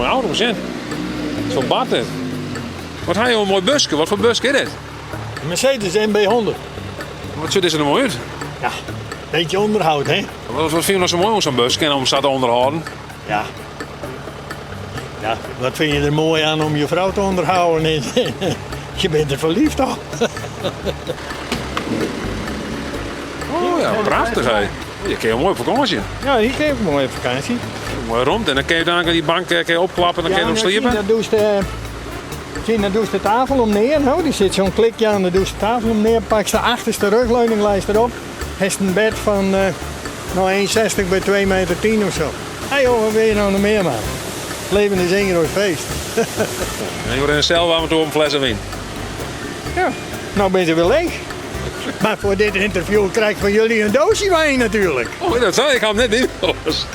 mooie auto's, hè? Zo'n bad dit. Wat heb je een mooi busje? Wat voor busje is dit? Een Mercedes MB100. Wat ziet er nou mooi uit? Ja, beetje onderhoud, hè? Wat vind je nou zo mooi om zo'n busje en om staat te onderhouden? Ja. Ja, wat vind je er mooi aan om je vrouw te onderhouden? Je bent er verliefd, toch? Oh ja, prachtig, hè? Je kan een mooie vakantie. Ja, hier geef ik een mooie vakantie. Mooi rond en dan kun je dan die bank kun je opklappen en dan kun je hem sliepen. Dat doe je de tafel om neer. Nou, die zit zo'n klikje aan, dan doe je de tafel om neer. Pak je de achterste rugleuning erop. Heeft een bed van 1,60 bij 2,10 meter of zo. Hé joh, wat wil je nou nog meer, man? Het leven is één groot feest. En je wordt in een cel waar we door een flessen wien. Ja, nou ben je weer leeg. Maar voor dit interview krijg ik van jullie een doosje wijn natuurlijk. Oh, dat zei ik, had net niet. Geweldig.